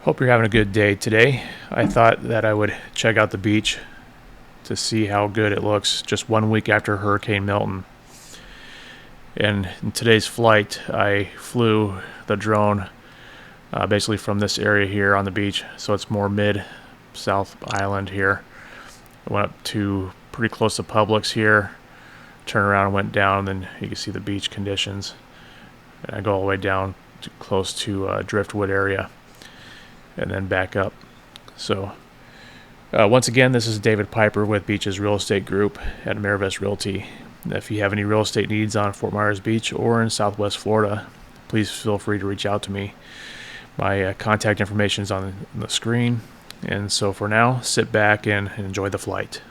Hope you're having a good day today. I thought that I would check out the beach to see how good it looks just 1 week after Hurricane Milton. And in today's flight, I flew the drone basically from this area here on the beach, so it's more mid-south island here. I went up to pretty close to Publix here, turned around and went down, and then you can see the beach conditions. And I go all the way down to close to Driftwood area, and then back up. So once again, this is David Piper with Beaches Real Estate Group at Amerivest Realty. If you have any real estate needs on Fort Myers Beach or in Southwest Florida, please feel free to reach out to me. My contact information is on the screen. And so for now, sit back and enjoy the flight.